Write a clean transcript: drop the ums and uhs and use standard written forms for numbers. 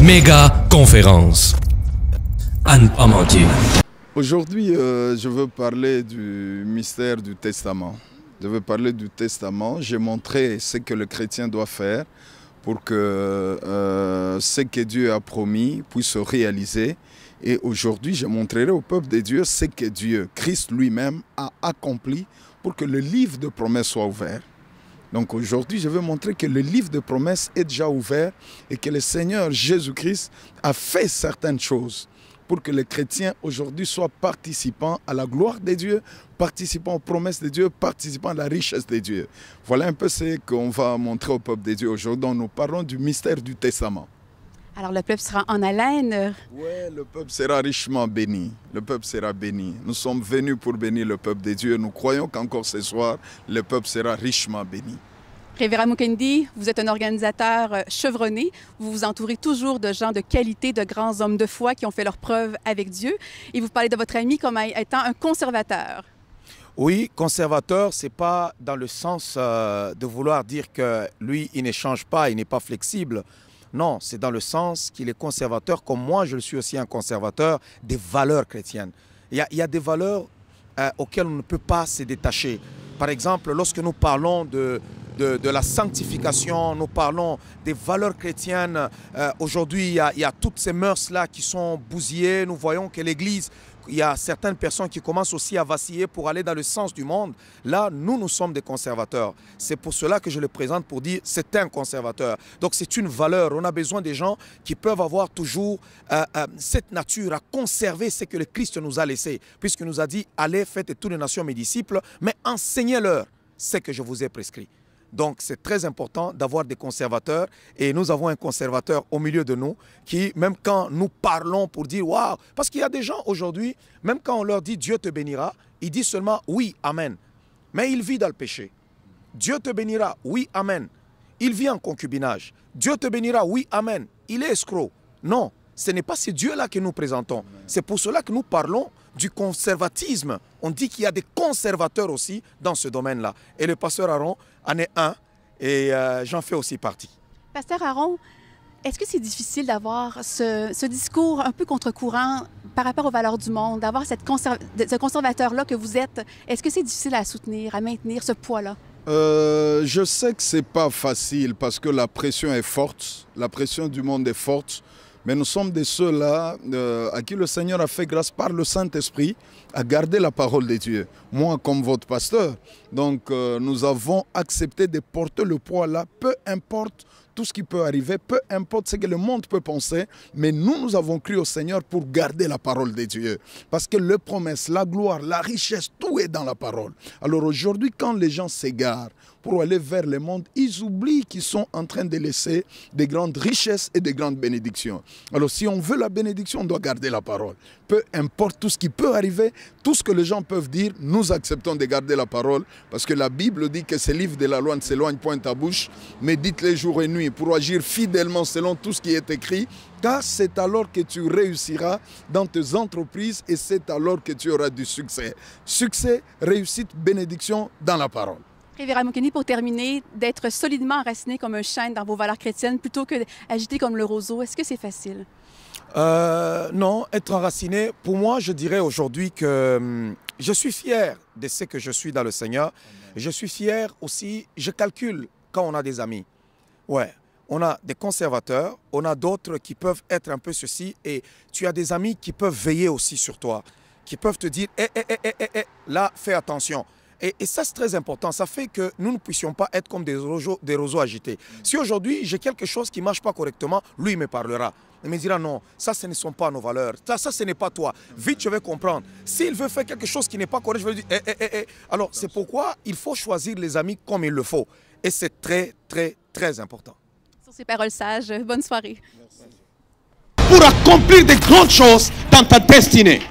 Méga conférence. À ne pas manquer. Aujourd'hui, je veux parler du mystère du testament. Je veux parler du testament. J'ai montré ce que le chrétien doit faire pour que ce que Dieu a promis puisse se réaliser. Et aujourd'hui, je montrerai au peuple de Dieu ce que Dieu, Christ lui-même, a accompli pour que le livre de promesses soit ouvert. Donc aujourd'hui, je veux montrer que le livre de promesses est déjà ouvert et que le Seigneur Jésus-Christ a fait certaines choses pour que les chrétiens aujourd'hui soient participants à la gloire de Dieu, participants aux promesses de Dieu, participants à la richesse de Dieu. Voilà un peu ce qu'on va montrer au peuple de Dieu aujourd'hui. Nous parlons du mystère du testament. Alors le peuple sera en haleine. Oui, le peuple sera richement béni. Le peuple sera béni. Nous sommes venus pour bénir le peuple de Dieu. Nous croyons qu'encore ce soir, le peuple sera richement béni. Révérend Mukendi, vous êtes un organisateur chevronné. Vous vous entourez toujours de gens de qualité, de grands hommes de foi qui ont fait leurs preuves avec Dieu. Et vous parlez de votre ami comme étant un conservateur. Oui, conservateur, ce n'est pas dans le sens de vouloir dire que lui, il ne change pas, il n'est pas flexible. Non, c'est dans le sens qu'il est conservateur, comme moi, je le suis aussi un conservateur des valeurs chrétiennes. Il y a des valeurs auxquelles on ne peut pas se détacher. Par exemple, lorsque nous parlons de la sanctification, nous parlons des valeurs chrétiennes. Aujourd'hui, il y a toutes ces mœurs-là qui sont bousillées. Nous voyons que l'Église, il y a certaines personnes qui commencent aussi à vaciller pour aller dans le sens du monde. Là, nous sommes des conservateurs. C'est pour cela que je le présente pour dire c'est un conservateur. Donc c'est une valeur. On a besoin des gens qui peuvent avoir toujours cette nature à conserver ce que le Christ nous a laissé. Puisqu'il nous a dit, allez, faites toutes les nations mes disciples, mais enseignez-leur ce que je vous ai prescrit. Donc, c'est très important d'avoir des conservateurs et nous avons un conservateur au milieu de nous qui, même quand nous parlons pour dire « waouh », parce qu'il y a des gens aujourd'hui, même quand on leur dit « Dieu te bénira », ils disent seulement « oui, amen ». Mais il vit dans le péché. « Dieu te bénira », « oui, amen ». Il vit en concubinage. « Dieu te bénira », « oui, amen ». Il est escroc. Non, ce n'est pas ce Dieu-là que nous présentons. C'est pour cela que nous parlons du conservatisme. On dit qu'il y a des conservateurs aussi dans ce domaine-là. Et le pasteur Aaron en est un et j'en fais aussi partie. Pasteur Aaron, est-ce que c'est difficile d'avoir ce discours un peu contre-courant par rapport aux valeurs du monde, d'avoir ce conservateur-là que vous êtes? Est-ce que c'est difficile à soutenir, à maintenir ce poids-là? Je sais que ce n'est pas facile parce que la pression est forte, la pression du monde est forte. Mais nous sommes de ceux-là à qui le Seigneur a fait grâce par le Saint-Esprit à garder la parole de Dieu. Moi, comme votre pasteur, donc nous avons accepté de porter le poids là, peu importe tout ce qui peut arriver, peu importe ce que le monde peut penser, mais nous avons cru au Seigneur pour garder la parole de Dieu. Parce que les promesses, la gloire, la richesse, tout est dans la parole. Alors aujourd'hui, quand les gens s'égarent pour aller vers le monde, ils oublient qu'ils sont en train de laisser des grandes richesses et des grandes bénédictions. Alors si on veut la bénédiction, on doit garder la parole. Peu importe tout ce qui peut arriver, tout ce que les gens peuvent dire, nous acceptons de garder la parole. Parce que la Bible dit que ces livres de la loi ne s'éloignent point de ta bouche, mais dites-les jour et nuit pour agir fidèlement selon tout ce qui est écrit. Car c'est alors que tu réussiras dans tes entreprises et c'est alors que tu auras du succès. Succès, réussite, bénédiction dans la parole. Révérend Mukendi, pour terminer, d'être solidement enraciné comme un chêne dans vos valeurs chrétiennes plutôt que d'agiter comme le roseau, est-ce que c'est facile? Non, être enraciné, pour moi, je dirais aujourd'hui que je suis fier de ce que je suis dans le Seigneur. Je suis fier aussi, je calcule quand on a des amis. Ouais, on a des conservateurs, on a d'autres qui peuvent être un peu ceci et tu as des amis qui peuvent veiller aussi sur toi, qui peuvent te dire là, fais attention. Et ça, c'est très important. Ça fait que nous ne puissions pas être comme des roseaux agités. Si aujourd'hui, j'ai quelque chose qui ne marche pas correctement, lui, il me parlera. Il me dira non, ça, ce ne sont pas nos valeurs. Ça ce n'est pas toi. Vite, je vais comprendre. S'il veut faire quelque chose qui n'est pas correct, je vais lui dire Alors, c'est pourquoi il faut choisir les amis comme il le faut. Et c'est très, très, très important. Sur ces paroles sages, bonne soirée. Pour accomplir de grandes choses dans ta destinée.